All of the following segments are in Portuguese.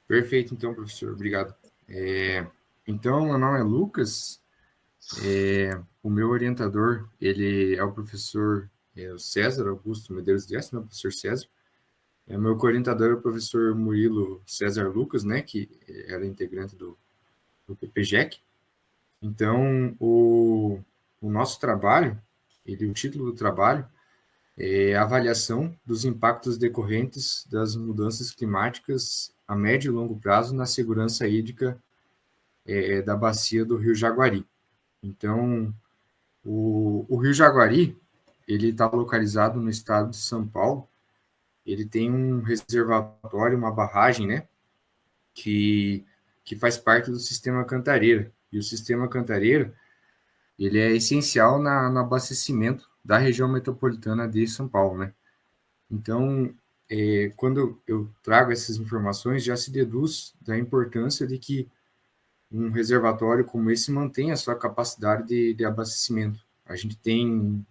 Perfeito, então, professor, obrigado. Então, meu nome é Lucas, o meu orientador, ele é o professor o César Augusto Medeiros Dias, né, o professor César. O meu co-orientador é o professor Murilo César Lucas, né, que era integrante do PPGEC. Então, o nosso trabalho, o título do trabalho é a avaliação dos impactos decorrentes das mudanças climáticas a médio e longo prazo na segurança hídrica da bacia do Rio Jaguari. Então, o Rio Jaguari, ele está localizado no estado de São Paulo. Ele tem um reservatório, uma barragem, né, que faz parte do sistema Cantareira. E o sistema Cantareira, ele é essencial no abastecimento da região metropolitana de São Paulo, né? Então, quando eu trago essas informações, já se deduz da importância de que um reservatório como esse mantém a sua capacidade de abastecimento. A gente tem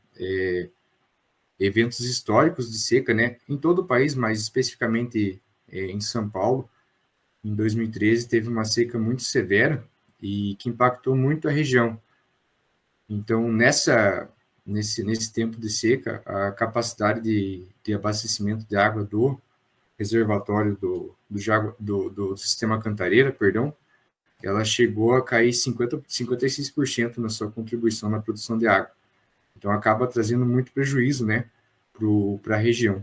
eventos históricos de seca, né, em todo o país, mas especificamente em São Paulo. Em 2013 teve uma seca muito severa e que impactou muito a região. Então, nesse tempo de seca, a capacidade de abastecimento de água do reservatório do sistema Cantareira, perdão, ela chegou a cair 56% na sua contribuição na produção de água. Então, acaba trazendo muito prejuízo, né, para a região.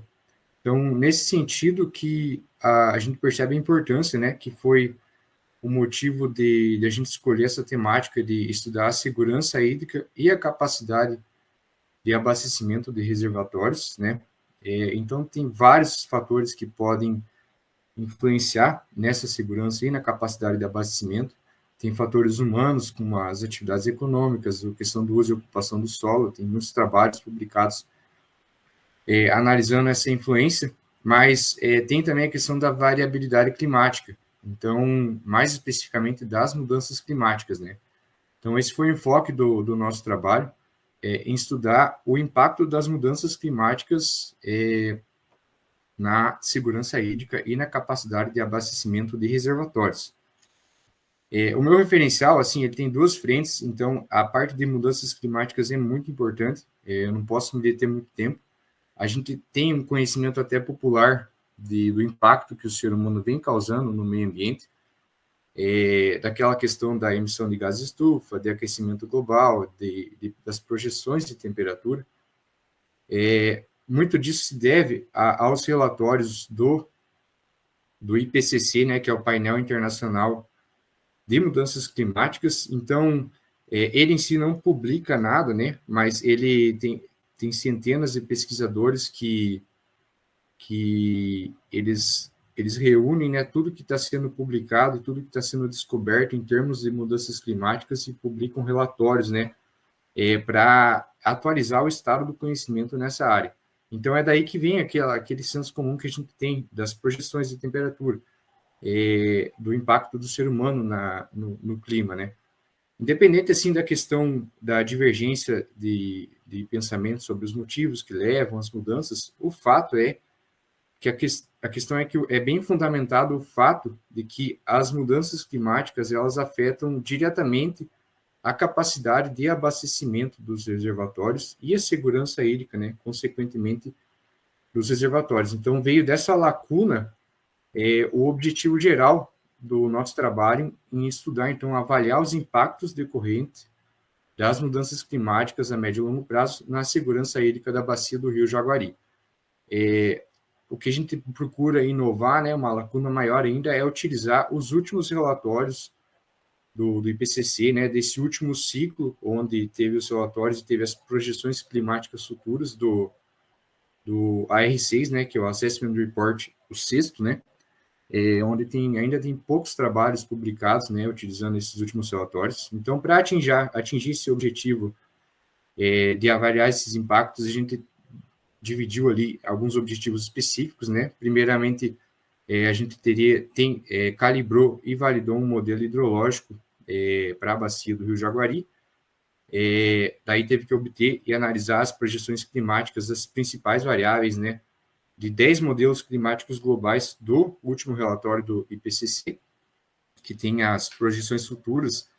Então, nesse sentido que a gente percebe a importância, né, que foi o motivo de a gente escolher essa temática de estudar a segurança hídrica e a capacidade de abastecimento de reservatórios, né. Então, tem vários fatores que podem influenciar nessa segurança e na capacidade de abastecimento. Tem fatores humanos, como as atividades econômicas, a questão do uso e ocupação do solo, tem muitos trabalhos publicados analisando essa influência, mas tem também a questão da variabilidade climática, então, mais especificamente das mudanças climáticas, né? Então, esse foi o enfoque do nosso trabalho, em estudar o impacto das mudanças climáticas na segurança hídrica e na capacidade de abastecimento de reservatórios. O meu referencial, assim, ele tem duas frentes, então a parte de mudanças climáticas é muito importante, eu não posso me deter muito tempo. A gente tem um conhecimento até popular do impacto que o ser humano vem causando no meio ambiente, daquela questão da emissão de gases estufa, de aquecimento global, das projeções de temperatura. Muito disso se deve aos relatórios do IPCC, né, que é o painel internacional de mudanças climáticas. Então, ele em si não publica nada, né, mas ele tem centenas de pesquisadores que eles reúnem, né, tudo que está sendo publicado, tudo que está sendo descoberto em termos de mudanças climáticas e publicam relatórios, né, para atualizar o estado do conhecimento nessa área. Então, é daí que vem aquele senso comum que a gente tem das projeções de temperatura, do impacto do ser humano no clima, né? Independente, assim, da questão da divergência de pensamento sobre os motivos que levam às mudanças, o fato é que a questão é que é bem fundamentado o fato de que as mudanças climáticas, elas afetam diretamente a capacidade de abastecimento dos reservatórios e a segurança hídrica, né, consequentemente, dos reservatórios. Então, veio dessa lacuna o objetivo geral do nosso trabalho em estudar, então, avaliar os impactos decorrentes das mudanças climáticas a médio e longo prazo na segurança hídrica da bacia do Rio Jaguari. O que a gente procura inovar, né, uma lacuna maior ainda, é utilizar os últimos relatórios do IPCC, né, desse último ciclo, onde teve os relatórios e teve as projeções climáticas futuras do AR6, né, que é o Assessment Report, o sexto, né, onde ainda tem poucos trabalhos publicados, né, utilizando esses últimos relatórios. Então, para atingir esse objetivo de avaliar esses impactos, a gente dividiu ali alguns objetivos específicos, né. Primeiramente, a gente calibrou e validou um modelo hidrológico para a bacia do Rio Jaguari. Daí teve que obter e analisar as projeções climáticas das principais variáveis, né, de 10 modelos climáticos globais do último relatório do IPCC, que tem as projeções futuras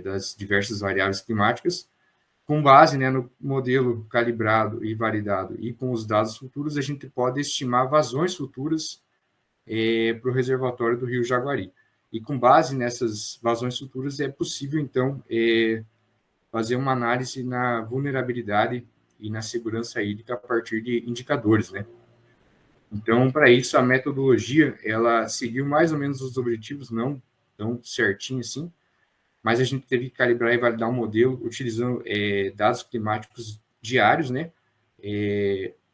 das diversas variáveis climáticas. Com base, né, no modelo calibrado e validado e com os dados futuros, a gente pode estimar vazões futuras para o reservatório do Rio Jaguari. E com base nessas vazões futuras, é possível, então, fazer uma análise na vulnerabilidade e na segurança hídrica a partir de indicadores, né? Então, para isso, a metodologia, ela seguiu mais ou menos os objetivos, não tão certinho assim, mas a gente teve que calibrar e validar um modelo utilizando dados climáticos diários, né?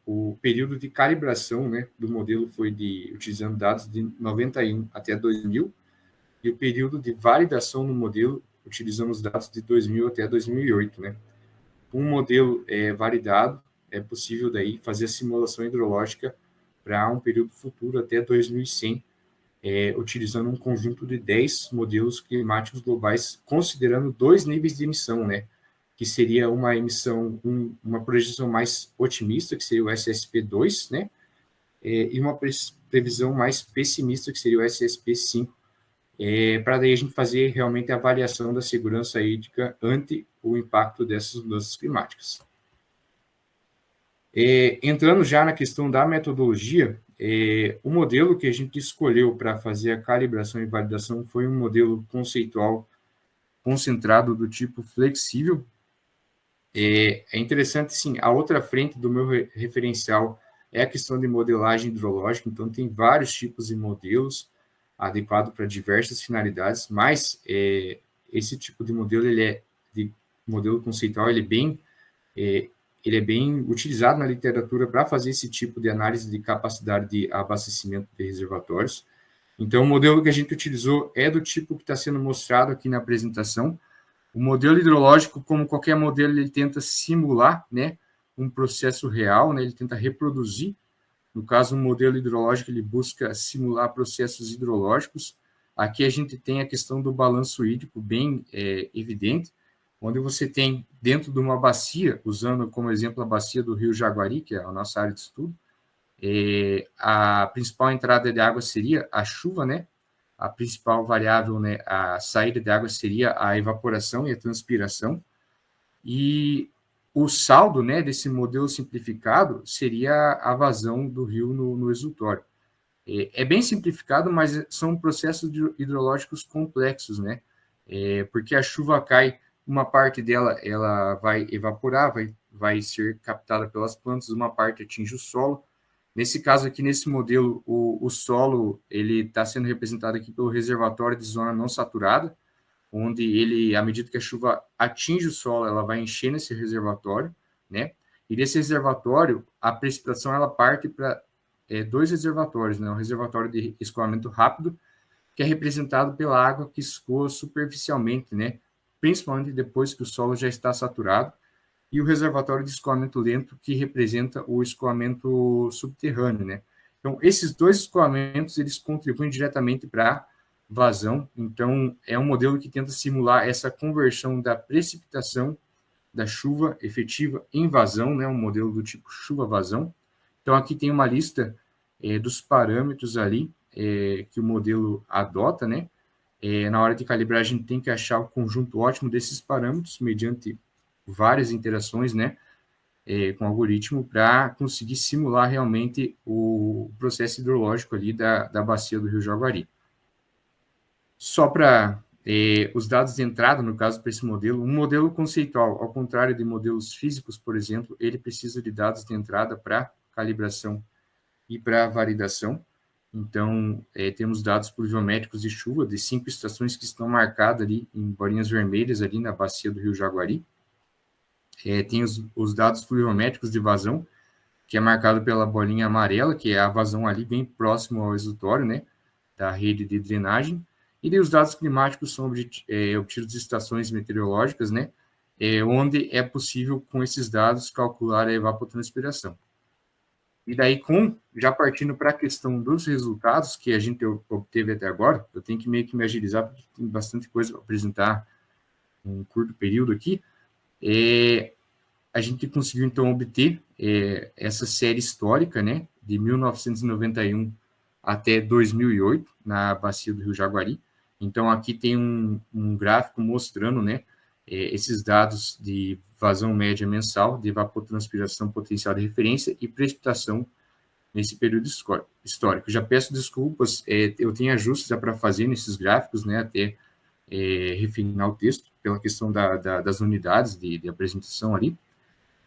O período de calibração, né, do modelo foi utilizando dados de 91 até 2000, e o período de validação no modelo utilizando os dados de 2000 até 2008, né? Um modelo validado, é possível daí fazer a simulação hidrológica para um período futuro até 2100, utilizando um conjunto de 10 modelos climáticos globais, considerando 2 níveis de emissão, né? Que seria uma emissão, uma projeção mais otimista, que seria o SSP2, né? E uma previsão mais pessimista, que seria o SSP5, para daí a gente fazer realmente a avaliação da segurança hídrica ante o impacto dessas mudanças climáticas. Entrando já na questão da metodologia, o modelo que a gente escolheu para fazer a calibração e validação foi um modelo conceitual concentrado do tipo flexível. É interessante, sim, a outra frente do meu referencial é a questão de modelagem hidrológica, então tem vários tipos de modelos adequados para diversas finalidades, mas esse tipo de modelo, de modelo conceitual, ele é bem utilizado na literatura para fazer esse tipo de análise de capacidade de abastecimento de reservatórios. Então, o modelo que a gente utilizou é do tipo que está sendo mostrado aqui na apresentação. O modelo hidrológico, como qualquer modelo, ele tenta simular, né, um processo real, né, ele tenta reproduzir. No caso, um modelo hidrológico, ele busca simular processos hidrológicos. Aqui a gente tem a questão do balanço hídrico bem evidente, onde você tem dentro de uma bacia, usando como exemplo a bacia do Rio Jaguari, que é a nossa área de estudo, a principal entrada de água seria a chuva, né? A principal variável, né, a saída de água seria a evaporação e a transpiração, e o saldo, né, desse modelo simplificado seria a vazão do rio no exutório. É bem simplificado, mas são processos hidrológicos complexos, né? Porque a chuva cai, uma parte dela ela vai evaporar, vai ser captada pelas plantas, uma parte atinge o solo. Nesse caso aqui, nesse modelo, o solo ele está sendo representado aqui pelo reservatório de zona não saturada, onde ele, à medida que a chuva atinge o solo, ela vai encher nesse reservatório, né? E desse reservatório, a precipitação ela parte para 2 reservatórios, né? Um reservatório de escoamento rápido, que é representado pela água que escoa superficialmente, né? Principalmente depois que o solo já está saturado, e o reservatório de escoamento lento, que representa o escoamento subterrâneo, né? Então, esses 2 escoamentos, eles contribuem diretamente para a vazão. Então, é um modelo que tenta simular essa conversão da precipitação da chuva efetiva em vazão, né? Um modelo do tipo chuva-vazão. Então, aqui tem uma lista dos parâmetros ali que o modelo adota, né? Na hora de calibrar, a gente tem que achar o conjunto ótimo desses parâmetros, mediante várias interações, né, com o algoritmo, para conseguir simular realmente o processo hidrológico ali da bacia do Rio Jaguari. Só para os dados de entrada, no caso, para esse modelo, um modelo conceitual, ao contrário de modelos físicos, por exemplo, ele precisa de dados de entrada para calibração e para validação. Então, temos dados pluviométricos de chuva de 5 estações que estão marcadas ali em bolinhas vermelhas ali na bacia do Rio Jaguari. Tem os dados pluviométricos de vazão, que é marcado pela bolinha amarela, que é a vazão ali bem próximo ao exutório, né, da rede de drenagem. E daí os dados climáticos são obtidos de estações meteorológicas, né, onde é possível, com esses dados, calcular a evapotranspiração. E daí, já partindo para a questão dos resultados que a gente obteve até agora, eu tenho que meio que me agilizar, porque tem bastante coisa para apresentar em um curto período aqui. A gente conseguiu, então, obter essa série histórica, né, de 1991 até 2008, na bacia do Rio Jaguari. Então, aqui tem um gráfico mostrando, né, esses dados de vazão média mensal, de evapotranspiração potencial de referência e precipitação nesse período histórico. Já peço desculpas, eu tenho ajustes para fazer nesses gráficos, né, até refinar o texto, pela questão das unidades de apresentação ali,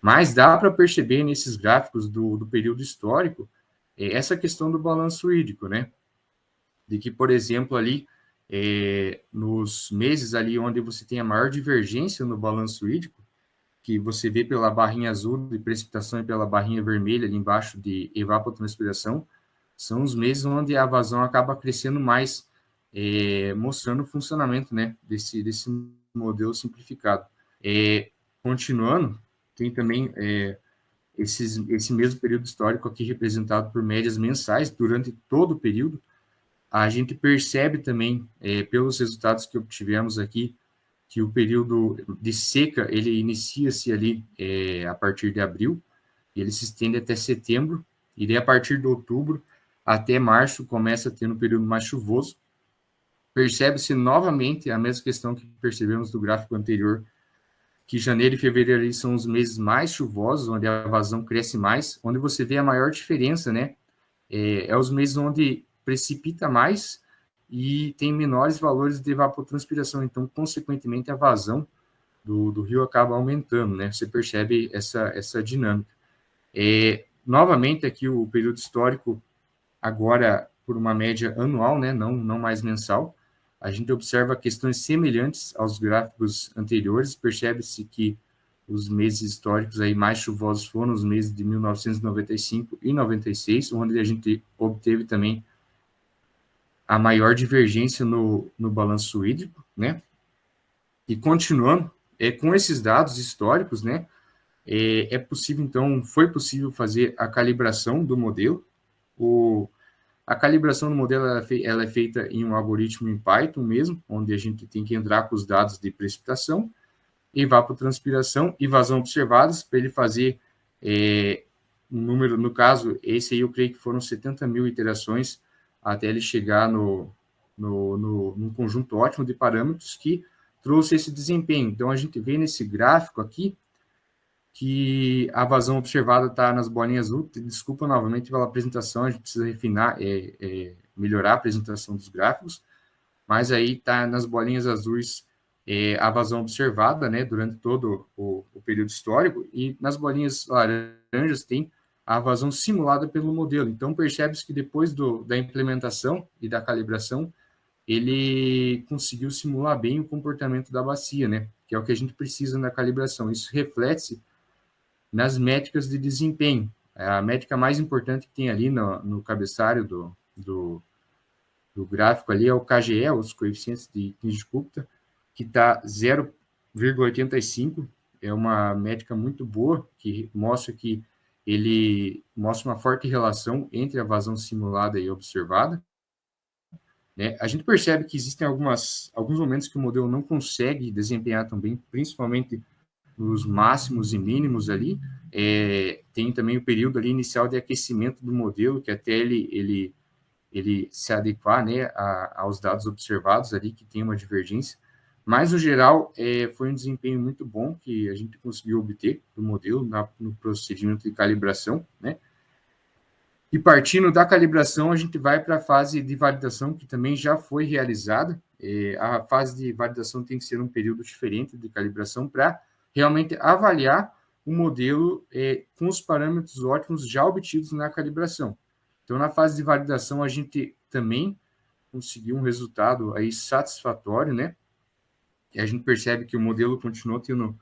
mas dá para perceber nesses gráficos do período histórico essa questão do balanço hídrico, né, de que, por exemplo, ali, nos meses ali onde você tem a maior divergência no balanço hídrico, que você vê pela barrinha azul de precipitação e pela barrinha vermelha ali embaixo de evapotranspiração, são os meses onde a vazão acaba crescendo mais, mostrando o funcionamento, né, desse modelo simplificado. Continuando, tem também esse mesmo período histórico aqui representado por médias mensais durante todo o período. A gente percebe também, pelos resultados que obtivemos aqui, que o período de seca, ele inicia-se ali a partir de abril, e ele se estende até setembro, e daí a partir de outubro até março começa a ter um período mais chuvoso. Percebe-se novamente a mesma questão que percebemos do gráfico anterior, que janeiro e fevereiro ali são os meses mais chuvosos, onde a vazão cresce mais, onde você vê a maior diferença, né? Os meses onde precipita mais e tem menores valores de evapotranspiração, então, consequentemente, a vazão do rio acaba aumentando, né? Você percebe essa dinâmica. Novamente, aqui o período histórico, agora por uma média anual, né? Não mais mensal, a gente observa questões semelhantes aos gráficos anteriores, percebe-se que os meses históricos aí mais chuvosos foram os meses de 1995 e 96, onde a gente obteve também a maior divergência no balanço hídrico, né? E continuando, com esses dados históricos, né, foi possível fazer a calibração do modelo. A calibração do modelo ela é feita em um algoritmo em Python mesmo, onde a gente tem que entrar com os dados de precipitação, evapotranspiração e vazão observadas, para ele fazer um número, no caso, esse aí eu creio que foram 70 mil iterações até ele chegar num conjunto ótimo de parâmetros que trouxe esse desempenho. Então, a gente vê nesse gráfico aqui que a vazão observada está nas bolinhas azul. Desculpa novamente pela apresentação, a gente precisa refinar, melhorar a apresentação dos gráficos, mas aí está nas bolinhas azuis a vazão observada, né, durante todo o período histórico, e nas bolinhas laranjas tem a vazão simulada pelo modelo. Então, percebe-se que depois da implementação e da calibração, ele conseguiu simular bem o comportamento da bacia, né, que é o que a gente precisa na calibração. Isso reflete-se nas métricas de desempenho. A métrica mais importante que tem ali no cabeçalho do gráfico ali é o KGE, os coeficientes de Kinshasa, que está 0,85, é uma métrica muito boa, que mostra que ele mostra uma forte relação entre a vazão simulada e observada. Né? A gente percebe que existem alguns momentos que o modelo não consegue desempenhar tão bem, principalmente nos máximos e mínimos ali. Tem também o período ali inicial de aquecimento do modelo, que até ele se adequar, né, aos dados observados ali, que tem uma divergência. Mas, no geral, foi um desempenho muito bom que a gente conseguiu obter do modelo no procedimento de calibração, né? E partindo da calibração, a gente vai para a fase de validação, que também já foi realizada. A fase de validação tem que ser um período diferente de calibração para realmente avaliar o modelo com os parâmetros ótimos já obtidos na calibração. Então, na fase de validação, a gente também conseguiu um resultado aí satisfatório, né? E a gente percebe que o modelo continuou tendo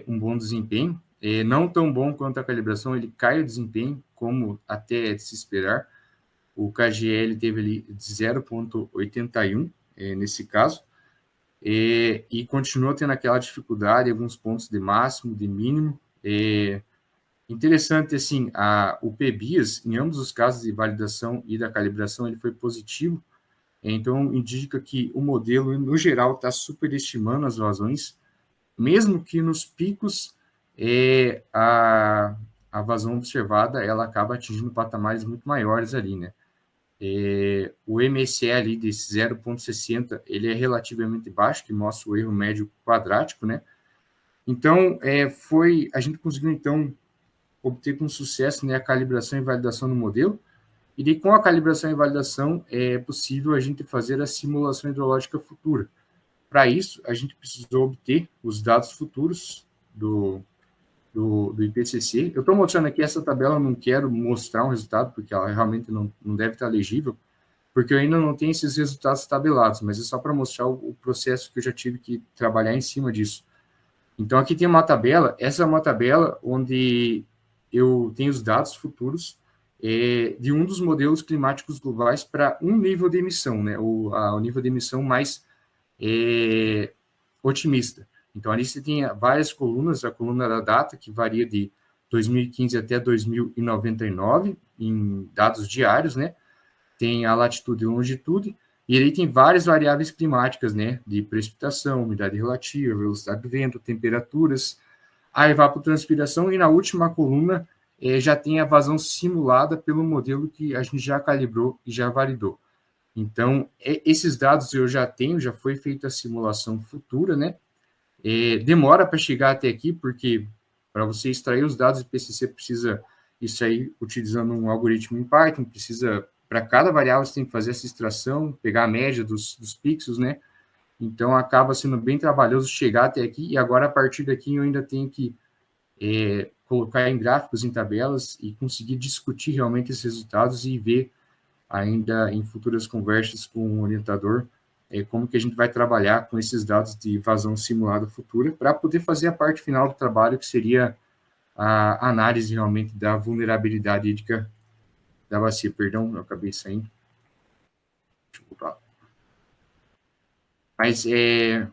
um bom desempenho, não tão bom quanto a calibração, ele cai o desempenho, como até é de se esperar. O KGL teve ali de 0,81 nesse caso, e continuou tendo aquela dificuldade, alguns pontos de máximo, de mínimo. Interessante, assim, o PBIAS, em ambos os casos de validação e da calibração, ele foi positivo, então indica que o modelo, no geral, está superestimando as vazões, mesmo que nos picos a vazão observada ela acaba atingindo patamares muito maiores ali, né? O MSE ali desse 0,60, ele é relativamente baixo, que mostra o erro médio quadrático, né? Então, a gente conseguiu, então, obter com sucesso, né, a calibração e validação do modelo, e daí, com a calibração e validação, é possível a gente fazer a simulação hidrológica futura. Para isso, a gente precisou obter os dados futuros do IPCC. Eu estou mostrando aqui essa tabela, não quero mostrar um resultado, porque ela realmente não deve estar legível, porque eu ainda não tenho esses resultados tabelados, mas é só para mostrar o processo que eu já tive que trabalhar em cima disso. Então, aqui tem uma tabela, essa é uma tabela onde eu tenho os dados futuros de um dos modelos climáticos globais para um nível de emissão, né? O nível de emissão mais otimista. Então, ali você tem várias colunas, a coluna da data, que varia de 2015 até 2099, em dados diários, né? Tem a latitude e longitude, e ele tem várias variáveis climáticas, né? De precipitação, umidade relativa, velocidade do vento, temperaturas, a evapotranspiração, e na última coluna já tem a vazão simulada pelo modelo que a gente já calibrou e já validou. Então, esses dados eu já tenho, já foi feita a simulação futura, né? Demora para chegar até aqui, porque para você extrair os dados do IPCC precisa extrair utilizando um algoritmo em Python, precisa, para cada variável você tem que fazer essa extração, pegar a média dos pixels, né? Então, acaba sendo bem trabalhoso chegar até aqui, e agora, a partir daqui, eu ainda tenho que colocar em gráficos, em tabelas, e conseguir discutir realmente esses resultados e ver ainda em futuras conversas com o orientador como que a gente vai trabalhar com esses dados de vazão simulada futura para poder fazer a parte final do trabalho, que seria a análise realmente da vulnerabilidade hídrica da bacia. Perdão, eu acabei saindo. Deixa eu voltar. Mas deixa eu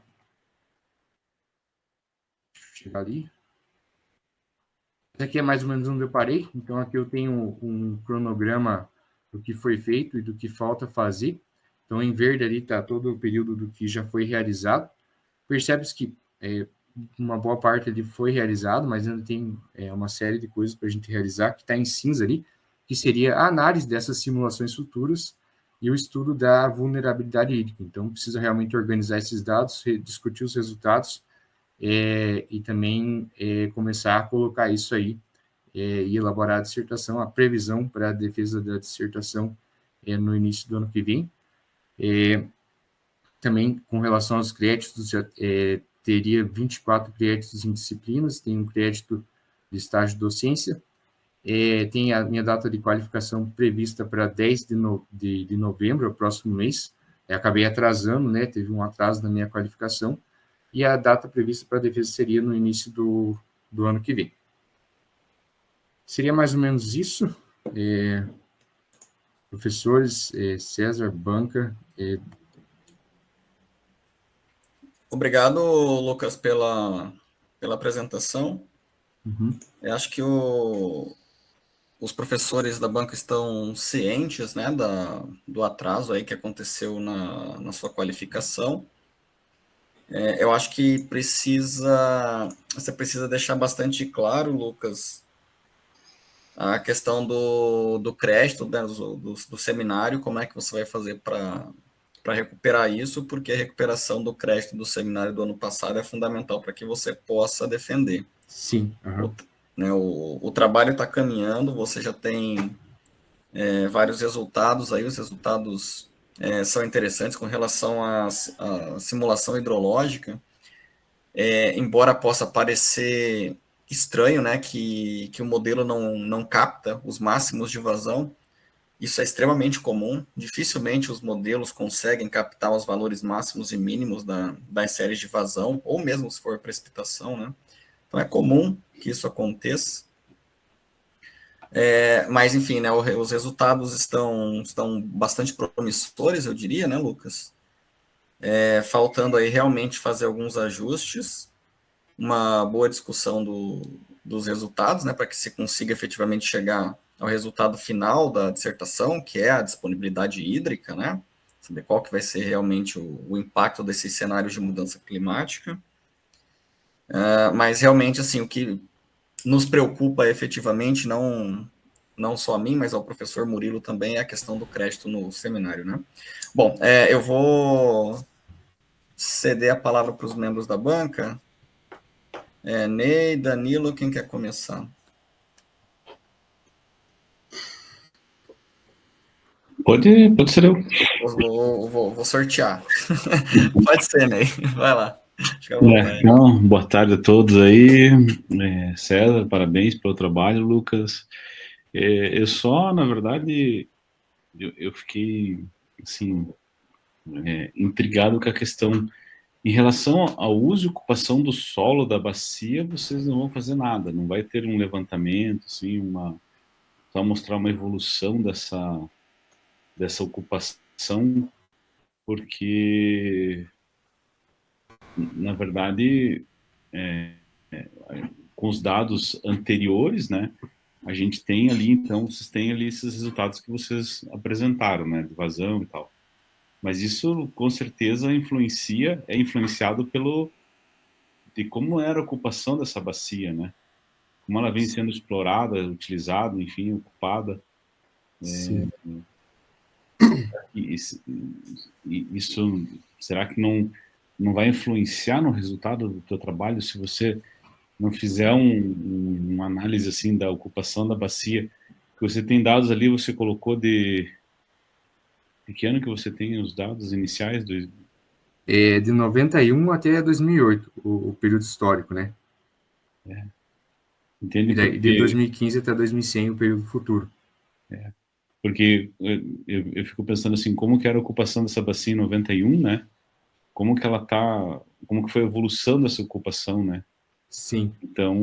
chegar ali. Esse aqui é mais ou menos onde eu parei. Então, aqui eu tenho um cronograma do que foi feito e do que falta fazer. Então, em verde ali está todo o período do que já foi realizado. Percebe-se que uma boa parte ali foi realizado, mas ainda tem uma série de coisas para a gente realizar, que está em cinza ali, que seria a análise dessas simulações futuras e o estudo da vulnerabilidade hídrica. Então, precisa realmente organizar esses dados, discutir os resultados e também começar a colocar isso aí e elaborar a dissertação, a previsão para a defesa da dissertação no início do ano que vem. Também, com relação aos créditos, já teria 24 créditos em disciplinas, tem um crédito de estágio de docência, tem a minha data de qualificação prevista para 10 de novembro, o próximo mês, acabei atrasando, né, teve um atraso na minha qualificação, e a data prevista para a defesa seria no início do ano que vem. Seria mais ou menos isso. Professores, César, banca. Obrigado, Lucas, pela apresentação. Uhum. Eu acho que os professores da banca estão cientes, né, do atraso aí que aconteceu na sua qualificação. Eu acho que você precisa deixar bastante claro, Lucas, a questão do crédito, né, do seminário, como é que você vai fazer para recuperar isso, porque a recuperação do crédito do seminário do ano passado é fundamental para que você possa defender. Sim. Uhum. O trabalho está caminhando, você já tem vários resultados aí, os resultados são interessantes com relação à simulação hidrológica, embora possa parecer estranho, né, que o modelo não capta os máximos de vazão, isso é extremamente comum, dificilmente os modelos conseguem captar os valores máximos e mínimos das séries de vazão, ou mesmo se for precipitação, né? Então é comum que isso aconteça. Mas, enfim, né, os resultados estão bastante promissores, eu diria, né, Lucas? Faltando aí realmente fazer alguns ajustes, uma boa discussão dos resultados, né, para que se consiga efetivamente chegar ao resultado final da dissertação, que é a disponibilidade hídrica, né, saber qual que vai ser realmente o impacto desses cenários de mudança climática. Mas realmente, assim, o que nos preocupa efetivamente, não só a mim, mas ao professor Murilo também, é a questão do crédito no seminário, né? Bom, eu vou ceder a palavra para os membros da banca. Ney, Danilo, quem quer começar? Pode ser eu. Vou sortear. Pode ser, Ney. Vai lá. Fica à vontade. Então, boa tarde a todos aí. César, parabéns pelo trabalho, Lucas. Eu só, na verdade, eu fiquei, assim, intrigado com a questão. Em relação ao uso e ocupação do solo da bacia, vocês não vão fazer nada, não vai ter um levantamento, assim, só mostrar uma evolução dessa ocupação, porque, na verdade, com os dados anteriores, né, a gente tem ali, então, vocês têm ali esses resultados que vocês apresentaram, né, de vazão e tal. Mas isso, com certeza, é influenciado de como era a ocupação dessa bacia, né? Como ela vem sendo explorada, utilizada, enfim, ocupada. Sim. Isso, será que não vai influenciar no resultado do teu trabalho se você não fizer uma análise assim da ocupação da bacia? Que você tem dados ali, você colocou de que ano que você tem os dados iniciais De 91 até 2008, o período histórico, né? Entende? E daí, de 2015 até 2100, o período futuro. Porque eu fico pensando assim, como que era a ocupação dessa bacia em 91, né? Como que foi a evolução dessa ocupação, né? Sim. Então,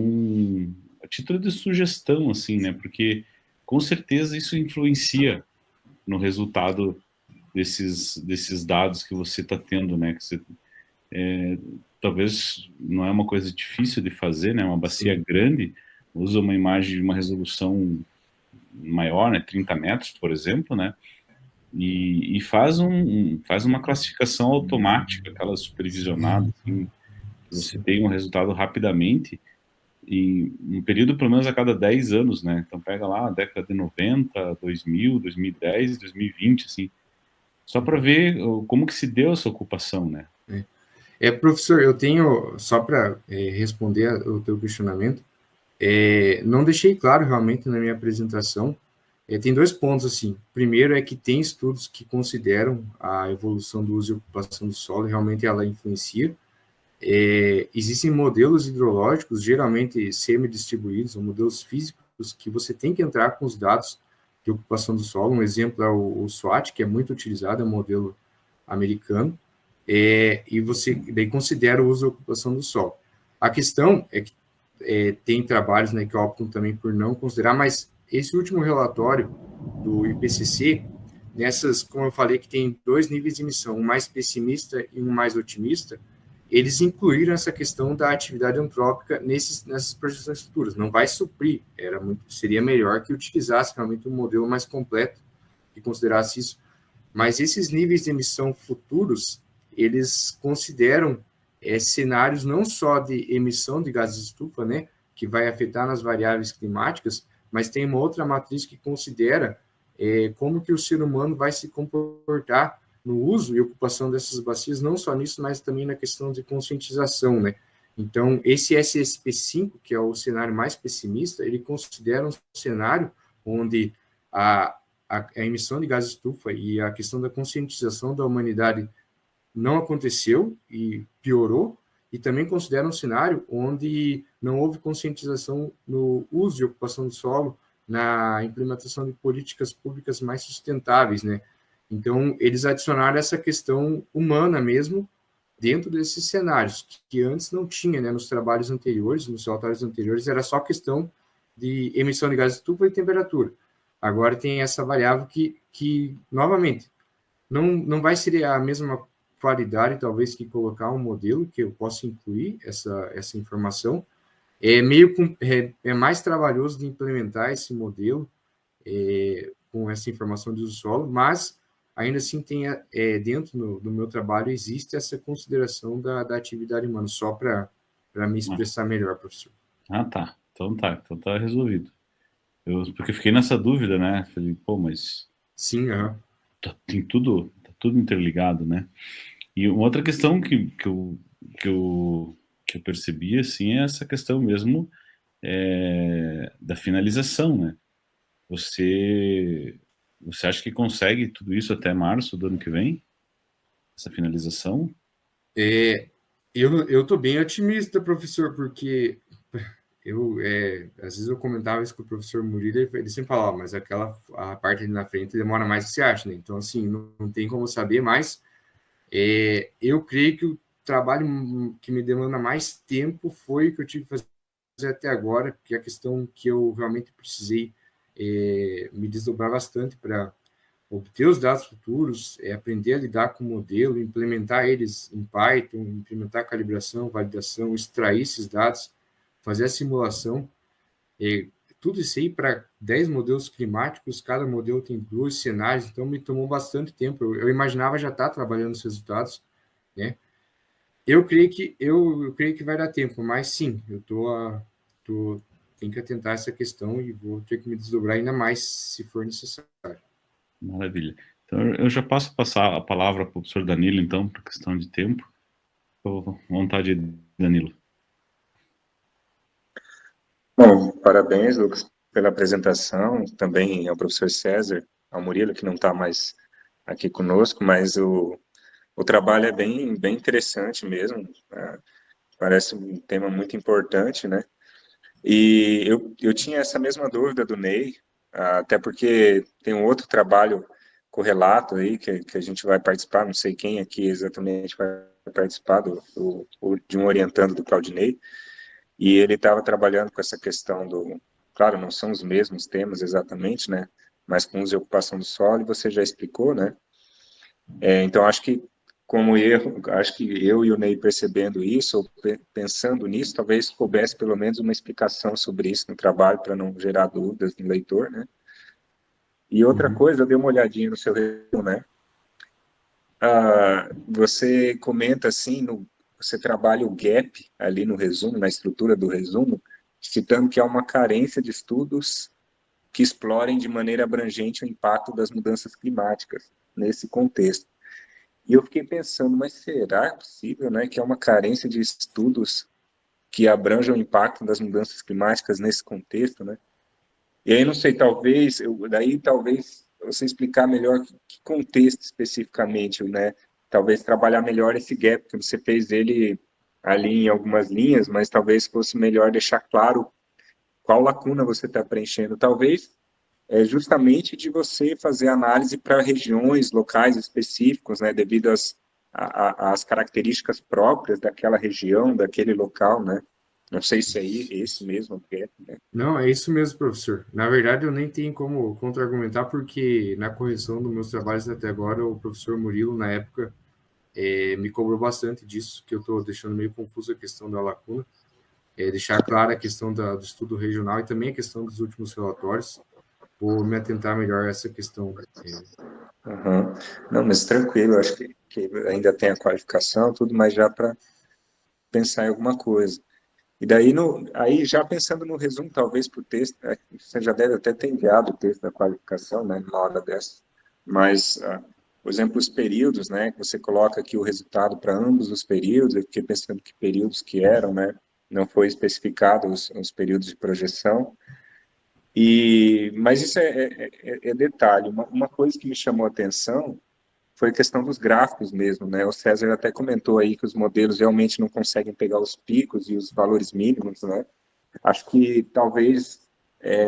a título de sugestão, assim, né? Porque com certeza isso influencia no resultado desses dados que você está tendo, né? Talvez não é uma coisa difícil de fazer, né? Uma bacia grande usa uma imagem de uma resolução maior, né? 30 metros, por exemplo, né? E faz uma classificação automática, aquela supervisionada, assim, você tem um resultado rapidamente, em um período pelo menos a cada 10 anos, né? Então pega lá a década de 90, 2000, 2010 e 2020, assim, só para ver como que se deu essa ocupação, né? Professor, eu tenho, só para responder o teu questionamento, não deixei claro realmente na minha apresentação, tem dois pontos, assim. Primeiro é que tem estudos que consideram a evolução do uso e ocupação do solo, realmente ela influencia. Existem modelos hidrológicos, geralmente semi-distribuídos, ou modelos físicos, que você tem que entrar com os dados de ocupação do solo. Um exemplo é o SWOT, que é muito utilizado, é um modelo americano, e você daí considera o uso e ocupação do solo. A questão é que tem trabalhos, né, que optam também por não considerar, mas esse último relatório do IPCC, como eu falei, que tem dois níveis de emissão, um mais pessimista e um mais otimista, eles incluíram essa questão da atividade antrópica nessas projeções futuras. Não vai suprir, seria melhor que utilizasse realmente um modelo mais completo que considerasse isso. Mas esses níveis de emissão futuros, eles consideram cenários não só de emissão de gases de estufa, né, que vai afetar nas variáveis climáticas, mas tem uma outra matriz que considera como que o ser humano vai se comportar no uso e ocupação dessas bacias, não só nisso, mas também na questão de conscientização, né? Então, esse SSP5, que é o cenário mais pessimista, ele considera um cenário onde a emissão de gás estufa e a questão da conscientização da humanidade não aconteceu e piorou, e também considera um cenário onde não houve conscientização no uso e ocupação do solo, na implementação de políticas públicas mais sustentáveis, né? Então, eles adicionaram essa questão humana mesmo dentro desses cenários, que antes não tinha, né? Nos trabalhos anteriores, nos relatórios anteriores, era só questão de emissão de gás de estufa e temperatura. Agora tem essa variável que novamente, não vai ser a mesma qualidade, talvez, que colocar um modelo que eu possa incluir essa informação. É mais trabalhoso de implementar esse modelo com essa informação de uso solo, mas ainda assim tem dentro do meu trabalho existe essa consideração da atividade humana, só para me expressar melhor, professor. Ah, tá. Então tá resolvido. Porque eu fiquei nessa dúvida, né? Falei, pô, mas Sim, aham. tá tudo interligado, né? E uma outra questão que eu, que eu percebi, assim, é essa questão mesmo da finalização, né? Você, você acha que consegue tudo isso até março do ano que vem? Essa finalização? É, eu estou bem otimista, professor, porque às vezes eu comentava isso com o professor Murilo, ele sempre falava, mas a parte ali na frente demora mais do que você acha, né? Então, assim, não tem como saber, mas eu creio que o trabalho que me demanda mais tempo foi o que eu tive que fazer até agora, que é a questão que eu realmente precisei me desdobrar bastante para obter os dados futuros, aprender a lidar com o modelo, implementar eles em Python, implementar a calibração, validação, extrair esses dados, fazer a simulação, tudo isso aí para 10 modelos climáticos, cada modelo tem 2 cenários, então me tomou bastante tempo. Eu imaginava já estar trabalhando os resultados, né? Eu creio que vai dar tempo, mas sim, tenho que atentar essa questão e vou ter que me desdobrar ainda mais se for necessário. Maravilha. Então, eu já passo a passar a palavra para o professor Danilo, então, por questão de tempo. Estou à vontade, Danilo. Bom, parabéns, Lucas, pela apresentação, também ao professor César, ao Murilo, que não está mais aqui conosco, mas o trabalho é bem interessante mesmo, parece um tema muito importante, né? E eu tinha essa mesma dúvida do Ney, até porque tem um outro trabalho correlato aí, que a gente vai participar, não sei quem aqui exatamente vai participar de um orientando do Claudinei, e ele estava trabalhando com essa questão claro, não são os mesmos temas exatamente, né? Mas com uso e ocupação do solo, e você já explicou, né? Então, acho que acho que eu e o Ney percebendo isso, ou pensando nisso, talvez coubesse pelo menos uma explicação sobre isso no trabalho, para não gerar dúvidas no leitor, né? E outra coisa, eu dei uma olhadinha no seu resumo, né? Você comenta assim, você trabalha o gap ali no resumo, na estrutura do resumo, citando que há uma carência de estudos que explorem de maneira abrangente o impacto das mudanças climáticas nesse contexto. E eu fiquei pensando, mas será possível, né, que há uma carência de estudos que abranjam o impacto das mudanças climáticas nesse contexto, né? E aí, não sei, talvez você explicar melhor que contexto especificamente, né? Talvez trabalhar melhor esse gap, que você fez ele ali em algumas linhas, mas talvez fosse melhor deixar claro qual lacuna você está preenchendo. Talvez justamente de você fazer análise para regiões, locais específicos, né? Devido às características próprias daquela região, daquele local, né? Não sei se é esse mesmo gap, né? Não, é isso mesmo, professor. Na verdade, eu nem tenho como contra-argumentar, porque na correção dos meus trabalhos até agora, o professor Murilo, na época, me cobrou bastante disso, que eu estou deixando meio confusa a questão da lacuna, deixar clara a questão do estudo regional e também a questão dos últimos relatórios. Vou me atentar melhor a essa questão. Uhum. Não, mas tranquilo, acho que ainda tem a qualificação, tudo, mas já para pensar em alguma coisa. E daí, aí já pensando no resumo, talvez para o texto, você já deve até ter enviado o texto da qualificação, né, numa hora dessa, mas, por exemplo, os períodos, né, que você coloca aqui o resultado para ambos os períodos, eu fiquei pensando que períodos que eram, né, não foi especificado os períodos de projeção, mas isso é detalhe. Uma coisa que me chamou a atenção foi a questão dos gráficos mesmo, né? O César até comentou aí que os modelos realmente não conseguem pegar os picos e os valores mínimos, né? Acho que talvez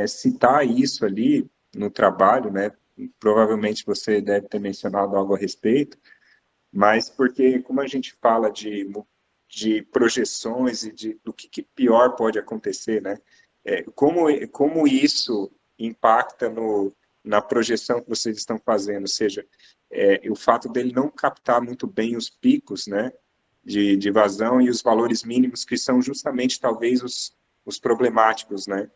citar isso ali no trabalho, né? Provavelmente você deve ter mencionado algo a respeito, mas porque como a gente fala de projeções e do que pior pode acontecer, né? Como isso impacta na projeção que vocês estão fazendo, ou seja, o fato dele não captar muito bem os picos, né, de vazão e os valores mínimos que são justamente talvez os problemáticos, né,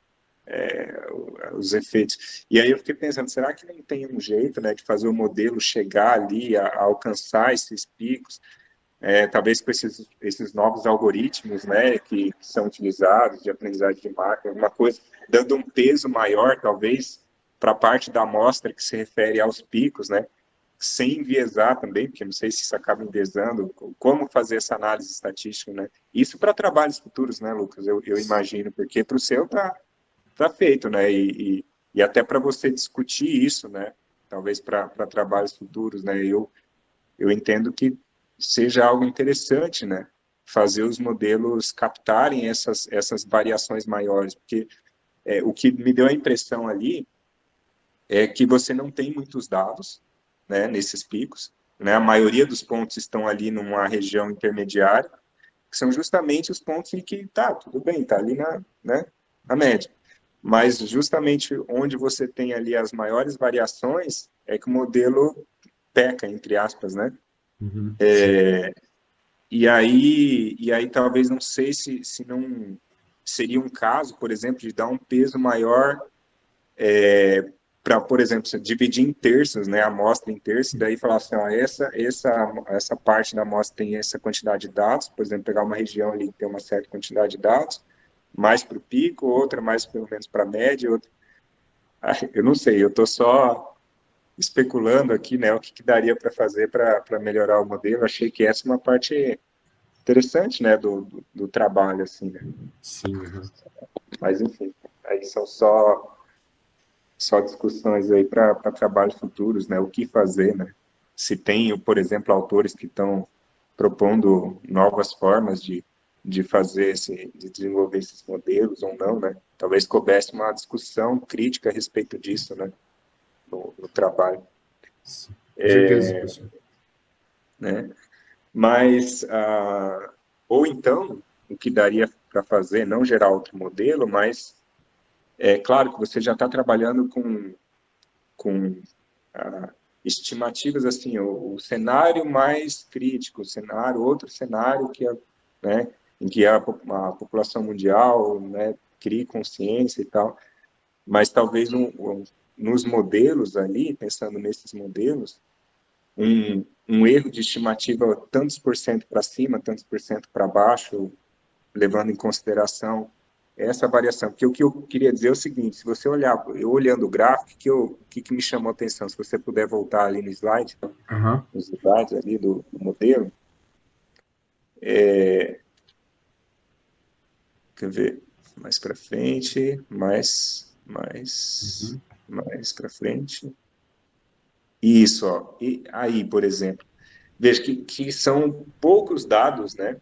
os efeitos. E aí eu fiquei pensando, será que não tem um jeito, né, de fazer o modelo chegar ali a alcançar esses picos? talvez com esses novos algoritmos, né, que são utilizados de aprendizagem de máquina, uma coisa, dando um peso maior, talvez, para a parte da amostra que se refere aos picos, né, sem enviesar também, porque não sei se isso acaba enviesando, como fazer essa análise estatística, né? Isso para trabalhos futuros, né, Lucas? Eu imagino, porque para o seu tá feito, né? E até para você discutir isso, né? Talvez para trabalhos futuros, né? Eu entendo que seja algo interessante, né? Fazer os modelos captarem essas variações maiores, porque o que me deu a impressão ali é que você não tem muitos dados, né, nesses picos, né? A maioria dos pontos estão ali numa região intermediária, que são justamente os pontos em que tudo bem, ali na média. Mas justamente onde você tem ali as maiores variações é que o modelo peca, entre aspas, né? Uhum. E aí talvez não sei se não seria um caso, por exemplo, de dar um peso maior para, por exemplo, você dividir em terços, né, a amostra em terços, e daí falar assim, ó, essa parte da amostra tem essa quantidade de dados, por exemplo, pegar uma região ali que tem uma certa quantidade de dados, mais para o pico, outra mais pelo menos para a média, outra... Eu não sei, eu estou só especulando aqui, né, o que daria para fazer para melhorar o modelo. Achei que essa é uma parte interessante, né, do trabalho, assim, né? Sim, uhum. Mas, enfim, aí são só discussões aí para trabalhos futuros, né? O que fazer, né? Se tem, por exemplo, autores que estão propondo novas formas de fazer de desenvolver esses modelos ou não, né? Talvez coubesse uma discussão crítica a respeito disso, né? No trabalho, Sim. Com certeza, professor. né? Mas, ou então, o que daria para fazer, não gerar outro modelo, mas é claro que você já está trabalhando com estimativas assim, o cenário mais crítico, outro cenário que né, em que a população mundial, né, crie consciência e tal, mas talvez nos modelos ali, pensando nesses modelos, um erro de estimativa tantos por cento para cima, tantos por cento para baixo, levando em consideração essa variação. Porque o que eu queria dizer é o seguinte, se você olhar, eu olhando o gráfico, o que me chamou a atenção, se você puder voltar ali no slide, Uhum. nos slides ali do modelo, quer ver, mais para frente, mais para frente. Isso, ó. E aí, por exemplo, veja que são poucos dados, né?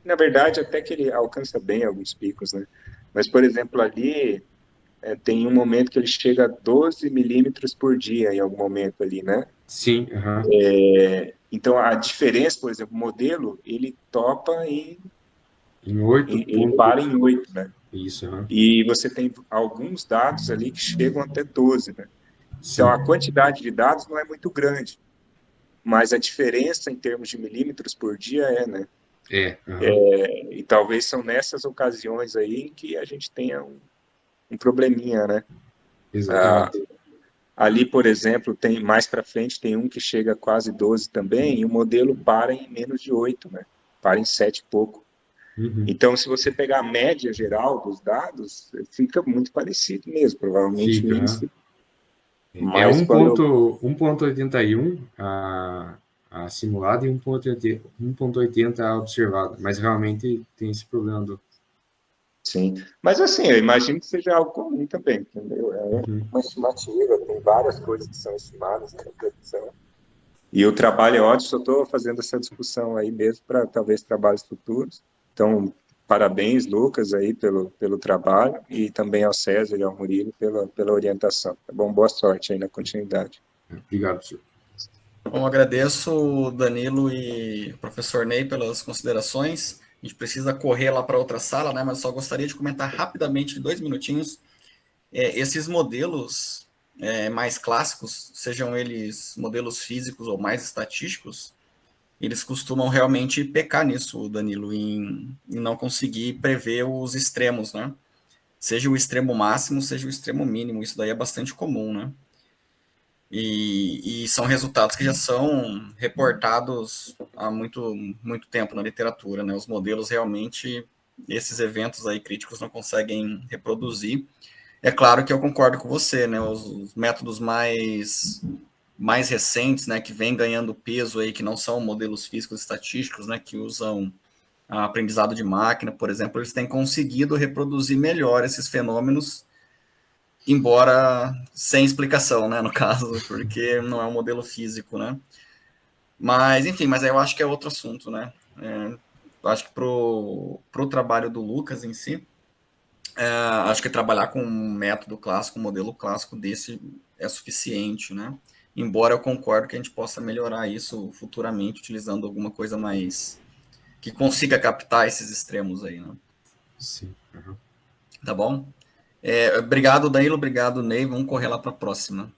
Na verdade, até que ele alcança bem alguns picos, né? Mas, por exemplo, ali tem um momento que ele chega a 12 milímetros por dia, em algum momento ali, né? Sim, uhum. Então, a diferença, por exemplo, o modelo, ele topa em 8 ele para em 8, né? Isso, uhum. E você tem alguns dados ali que chegam até 12, né? Sim. Então, a quantidade de dados não é muito grande, mas a diferença em termos de milímetros por dia né? Uhum. E talvez são nessas ocasiões aí em que a gente tenha um probleminha, né? Exatamente. Ali, por exemplo, tem mais para frente, tem um que chega a quase 12 também, e o modelo para em menos de 8, né? Para em 7 e pouco. Uhum. Então, se você pegar a média geral dos dados, fica muito parecido mesmo, provavelmente Fica, o índice. é Mas quando 1,81 a simulada e 1,80 a observada, mas realmente tem esse problema do... Sim, mas assim, eu imagino que seja algo comum também, entendeu? Uma estimativa, tem várias coisas que são estimadas na predição. E o trabalho é ótimo, só estou fazendo essa discussão aí mesmo para talvez trabalhos futuros. Então, parabéns, Lucas, aí pelo trabalho e também ao César e ao Murilo pela orientação. Tá bom? Boa sorte aí na continuidade. Obrigado, senhor. Bom, agradeço Danilo e o professor Ney pelas considerações. A gente precisa correr lá para outra sala, né? Mas só gostaria de comentar rapidamente, 2 minutinhos, esses modelos mais clássicos, sejam eles modelos físicos ou mais estatísticos, eles costumam realmente pecar nisso, Danilo, em não conseguir prever os extremos, né? Seja o extremo máximo, seja o extremo mínimo. Isso daí é bastante comum, né? E são resultados que já são reportados há muito tempo na literatura, né? Os modelos realmente, esses eventos aí críticos não conseguem reproduzir. É claro que eu concordo com você, né? Os métodos mais recentes, né, que vêm ganhando peso aí, que não são modelos físicos estatísticos, né, que usam aprendizado de máquina, por exemplo, eles têm conseguido reproduzir melhor esses fenômenos, embora sem explicação, né, no caso, porque não é um modelo físico, né. Mas, enfim, mas aí eu acho que é outro assunto, né. Eu acho que pro trabalho do Lucas em si, acho que trabalhar com um método clássico, um modelo clássico desse é suficiente, né? Embora eu concordo que a gente possa melhorar isso futuramente utilizando alguma coisa mais que consiga captar esses extremos aí, né? Sim. Uhum. Tá bom? Obrigado, Danilo. Obrigado, Ney. Vamos correr lá para a próxima.